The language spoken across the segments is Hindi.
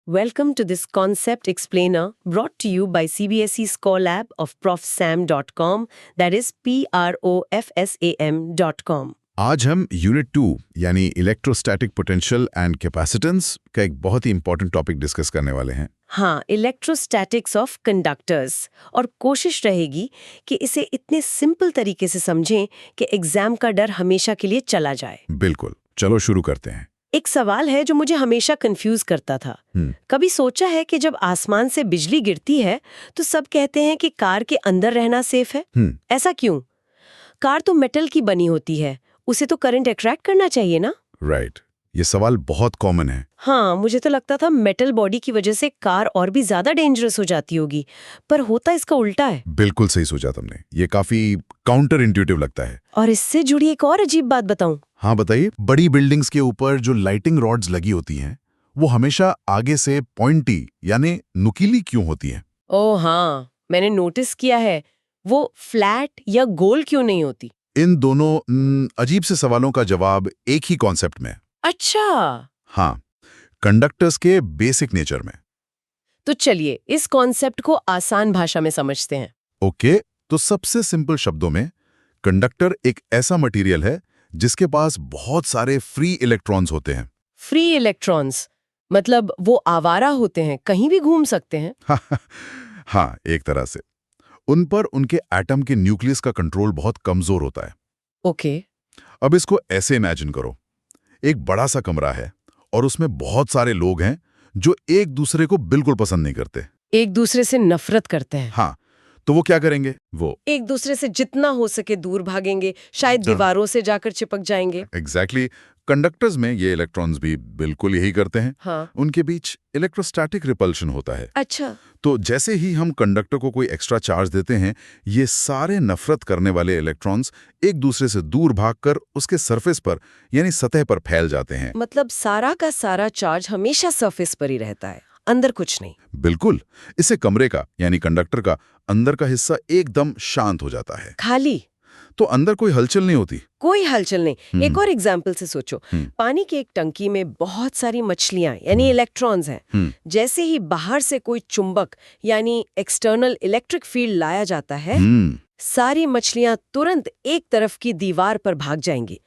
Welcome to this concept explainer brought to you by CBSE Scorelab of profsam.com, that is profsam.com. आज हम यूनिट 2 यानी इलेक्ट्रोस्टैटिक पोटेंशियल एंड कैपेसिटेंस का एक बहुत ही इंपॉर्टेंट टॉपिक डिस्कस करने वाले हैं। हाँ, इलेक्ट्रोस्टैटिक्स ऑफ कंडक्टर्स, और कोशिश रहेगी कि इसे इतने सिंपल तरीके से समझें कि एग्जाम का डर हमेशा के लिए चला जाए। बिल्कुल, चलो शुरू करते हैं। एक सवाल है जो मुझे हमेशा कंफ्यूज करता था। कभी सोचा है कि जब आसमान से बिजली गिरती है तो सब कहते हैं कि कार के अंदर रहना सेफ है। ऐसा क्यों? कार तो मेटल की बनी होती है, उसे तो करंट अट्रैक्ट करना चाहिए ना? राइट, ये सवाल बहुत कॉमन है। हाँ, मुझे तो लगता था मेटल बॉडी की वजह से कार और भी ज्यादा डेंजरस हो जाती होगी, पर होता इसका उल्टा है। बिल्कुल सही सोचा तुमने, ये काफी काउंटर इंट्यूटिव लगता है। और इससे जुड़ी एक और अजीब बात बताऊं? हाँ बताइए। बड़ी बिल्डिंग्स के ऊपर जो लाइटिंग रॉड्स लगी होती हैं, वो हमेशा आगे से पॉइंटी यानी नुकीली क्यों होती हैं? ओह हाँ, मैंने नोटिस किया है। वो फ्लैट या गोल क्यों नहीं होती? इन दोनों अजीब से सवालों का जवाब एक ही कॉन्सेप्ट में। अच्छा, हाँ, कंडक्टर्स के बेसिक नेचर में। तो चलिए इस कॉन्सेप्ट को आसान भाषा में समझते हैं। ओके, तो सबसे सिंपल शब्दों में कंडक्टर एक ऐसा मटेरियल है जिसके पास बहुत सारे फ्री इलेक्ट्रॉन्स होते हैं। फ्री इलेक्ट्रॉन्स मतलब वो आवारा होते हैं, कहीं भी घूम सकते हैं। हाँ, एक तरह से। उन पर उनके एटम के न्यूक्लियस का कंट्रोल बहुत कमजोर होता है। ओके। अब इसको ऐसे इमेजिन करो, एक बड़ा सा कमरा है और उसमें बहुत सारे लोग हैं जो एक दूसरे को बिल्कुल पसंद नहीं करते। एक दूसरे से नफरत करते हैं। हाँ, तो वो क्या करेंगे? वो एक दूसरे से जितना हो सके दूर भागेंगे, शायद दीवारों से जाकर चिपक जाएंगे। एग्जैक्टली। कंडक्टर्स में ये इलेक्ट्रॉन्स भी बिल्कुल यही करते हैं। हाँ। उनके बीच इलेक्ट्रोस्टैटिक रिपल्शन होता है। अच्छा। तो जैसे ही हम कंडक्टर को कोई एक्स्ट्रा चार्ज देते हैं, ये सारे नफरत करने वाले इलेक्ट्रॉन्स एक दूसरे से दूर भागकर उसके सरफेस पर यानी सतह पर फैल जाते हैं। मतलब सारा का सारा चार्ज हमेशा सरफेस पर ही रहता है, अंदर कुछ नहीं। बिल्कुल। इससे कमरे का यानी कंडक्टर का अंदर का हिस्सा एकदम शांत हो जाता है। खाली? तो अंदर कोई हलचल नहीं होती। कोई हलचल नहीं। एक और एग्जाम्पल से सोचो, पानी की एक टंकी में बहुत सारी मछलियां यानी इलेक्ट्रॉन्स हैं। जैसे ही बाहर से कोई चुंबक यानी एक्सटर्नल इलेक्ट्रिक फील्ड लाया जाता है, सारी मछलियां तुरंत एक तरफ की दीवार पर भाग जाएंगी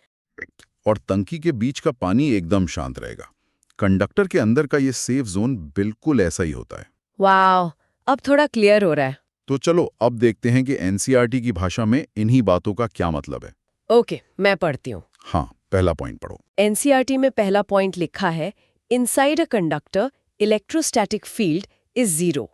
और टंकी के बीच का पानी एकदम शांत रहेगा। कंडक्टर के अंदर का ये सेफ जोन बिल्कुल ऐसा ही होता है। वाह, अब थोड़ा क्लियर हो रहा है। तो चलो अब देखते हैं कि एनसीईआरटी की भाषा में इन्हीं बातों का क्या मतलब है। ओके, मैं पढ़ती हूँ। हाँ, पहला पॉइंट पढ़ो। एनसीईआरटी में पहला पॉइंट लिखा है, inside a conductor electrostatic field is zero.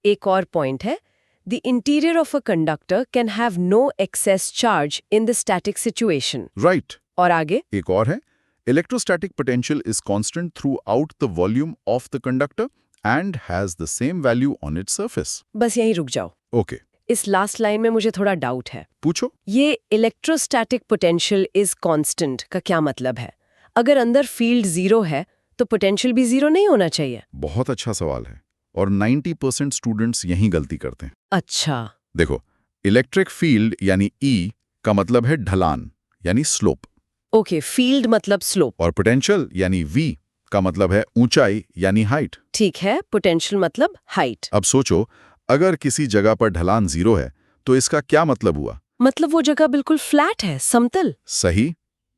एक और पॉइंट है, the interior of a conductor can have no excess charge in the static situation. Right. और आगे एक और है, electrostatic potential is constant throughout the volume of the conductor and has the same value on its surface. बस यहीं रुक जाओ। ओके। इस लास्ट लाइन में मुझे थोड़ा डाउट है। पूछो। ये इलेक्ट्रोस्टैटिक पोटेंशियल इज कांस्टेंट का क्या मतलब है? अगर अंदर फील्ड जीरो है तो पोटेंशियल भी जीरो नहीं होना चाहिए? बहुत अच्छा सवाल है और 90% स्टूडेंट्स यही गलती करते हैं। अच्छा। देखो, इलेक्ट्रिक फील्ड यानी E का मतलब है ढलान यानी स्लोप। ओके, फील्ड मतलब स्लोप। और पोटेंशियल यानी V का मतलब है ऊंचाई यानी हाइट। ठीक है, पोटेंशियल मतलब हाइट। अब सोचो, अगर किसी जगह पर ढलान जीरो है तो इसका क्या मतलब हुआ? मतलब वो जगह बिल्कुल फ्लैट है, समतल। सही,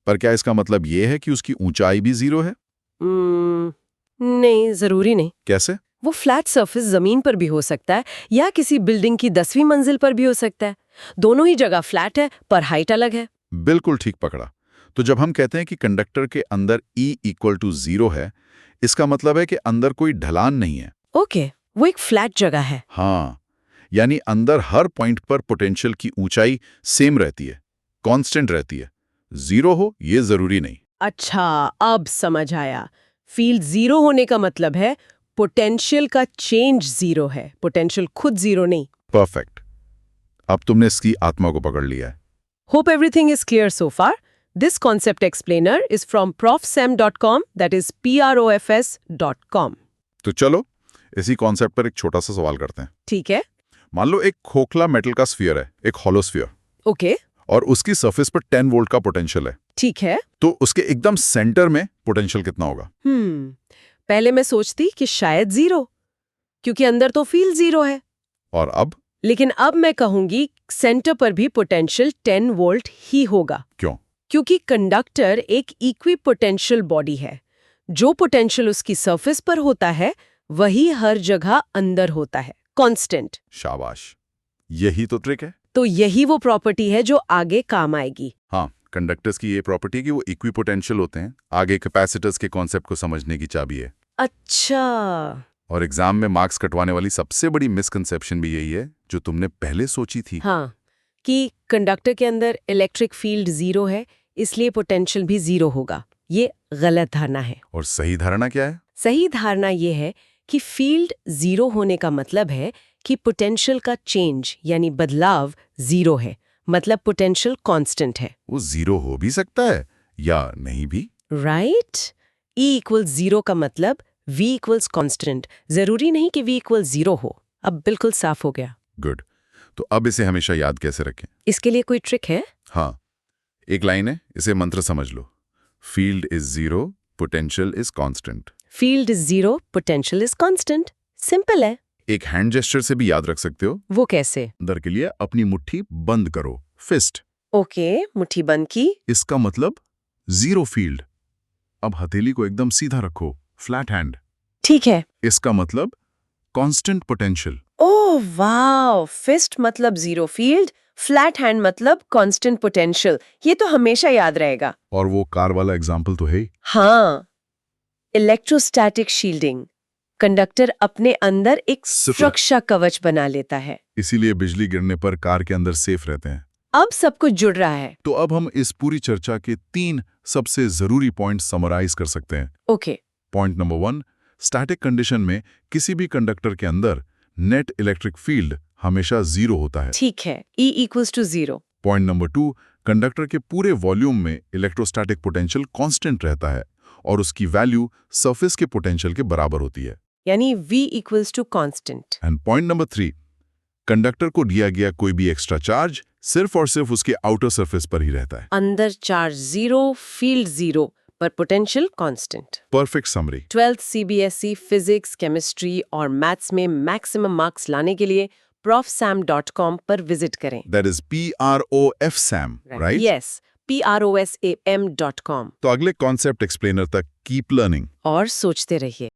पर क्या इसका मतलब ये है कि उसकी ऊंचाई भी जीरो है? नहीं, जरूरी नहीं। कैसे? वो फ्लैट सरफेस जमीन पर भी हो सकता है या किसी बिल्डिंग की 10वीं मंजिल पर भी हो सकता है। दोनों ही जगह फ्लैट है पर हाइट अलग है। बिल्कुल ठीक पकड़ा। तो जब हम कहते हैं कि कंडक्टर के अंदर E इक्वल टू जीरो है, इसका मतलब है कि अंदर कोई ढलान नहीं है। ओके, वो एक फ्लैट जगह है। हाँ, यानी अंदर हर पॉइंट पर पोटेंशियल की ऊंचाई सेम रहती है, कांस्टेंट रहती है। जीरो हो ये जरूरी नहीं। अच्छा, अब समझ आया। फील्ड जीरो होने का मतलब है पोटेंशियल का चेंज जीरो है, पोटेंशियल खुद जीरो नहीं। परफेक्ट। अब तुमने इसकी आत्मा को पकड़ लिया है। Hope everything is clear so far. This concept explainer is from profsam.com, that is profs.com. तो चलो इसी कॉन्सेप्ट पर एक छोटा सा सवाल करते हैं। ठीक है। मान लो एक खोखला मेटल का स्फीयर है, एक हॉलो स्फीयर, ओके। और उसकी सरफेस पर 10 वोल्ट का पोटेंशियल है। ठीक है। तो उसके एकदम सेंटर में पोटेंशियल कितना होगा? पहले मैं सोचती कि शायद 0, क्योंकि अंदर तो फील्ड 0 है। और अब लेकिन अब मैं कहूंगी सेंटर पर भी पोटेंशियल 10 वोल्ट ही होगा। क्यों? क्योंकि कंडक्टर एक इक्विपोटेंशियल बॉडी है। जो पोटेंशियल उसकी सरफेस पर होता है वही हर जगह अंदर होता है, कांस्टेंट। शाबाश, यही तो ट्रिक है। तो यही वो प्रॉपर्टी है जो आगे काम आएगी। हाँ, कंडक्टर्स की ये प्रॉपर्टी कि वो इक्विपोटेंशियल होते हैं, आगे कैपेसिटर्स के कॉन्सेप्ट को समझने की चाबी है। अच्छा। और एग्जाम में मार्क्स कटवाने वाली सबसे बड़ी मिसकंसेप्शन भी यही है जो तुमने पहले सोची थी। हाँ, कि कंडक्टर के अंदर इलेक्ट्रिक फील्ड 0 है, इसलिए पोटेंशियल भी 0 होगा। ये गलत धारणा है। और सही धारणा क्या है? सही धारणा ये है कि फील्ड 0 होने का मतलब है कि पोटेंशियल का चेंज यानी बदलाव 0 है, मतलब पोटेंशियल कांस्टेंट है। वो 0 हो भी सकता है या नहीं भी। राइट? E इक्वल्स 0 का मतलब V इक्वल्स कांस्टेंट, जरूरी नहीं कि V इक्वल्स 0 हो। अब बिल्कुल साफ हो गया। गुड। तो अब इसे हमेशा याद कैसे रखें? इसके लिए कोई ट्रिक है? हाँ, एक लाइन है, इसे मंत्र समझ लो। Field is 0, potential is constant. Field is 0, potential is constant. Simple है। एक हैंड जेस्चर से भी याद रख सकते हो। वो कैसे? अंदर के लिए अपनी मुट्ठी बंद करो, फिस्ट। ओके, मुट्ठी बंद की। इसका मतलब 0 फील्ड। अब हथेली को एकदम सीधा रखो, फ्लैट हैंड। ठीक है। इसका मतलब कांस्टेंट पोटेंशियल। ओह वाव, फिस्ट मतलब 0 फील्ड, फ्लैट हैंड मतलब कांस्टेंट पोटेंशियल। ये तो हमेशा याद रहेगा। और वो कार वाला एग्जाम्पल तो है ही। हाँ, इलेक्ट्रोस्टैटिक शील्डिंग। कंडक्टर अपने अंदर एक सुरक्षा कवच बना लेता है, इसीलिए बिजली गिरने पर कार के अंदर सेफ रहते हैं। अब सब कुछ जुड़ रहा है। तो अब हम इस पूरी चर्चा के 3 सबसे जरूरी पॉइंट समराइज कर सकते हैं। Okay. Point number 1, static condition में किसी भी कंडक्टर के अंदर नेट इलेक्ट्रिक फील्ड हमेशा 0 होता है। ठीक है, E equals to 0। Point number 2, conductor के पूरे वॉल्यूम में इलेक्ट्रोस्टैटिक पोटेंशियल कांस्टेंट रहता है और उसकी वैल्यू सरफेस के पोटेंशियल के बराबर होती है, यानी V equals to constant. And point number 3, conductor को दिया गया कोई भी एक्स्ट्रा चार्ज सिर्फ और सिर्फ उसके आउटर सरफेस पर ही रहता है। अंदर चार्ज 0, फील्ड 0, पर potential constant. Perfect summary. 12th CBSE physics, chemistry और मैथ्स में मैक्सिमम मार्क्स लाने के लिए profsam.com पर विजिट करें। That is PROFSAM, right? Yes, PROSAM.com। तो अगले कॉन्सेप्ट एक्सप्लेनर तक कीप लर्निंग और सोचते रहिए।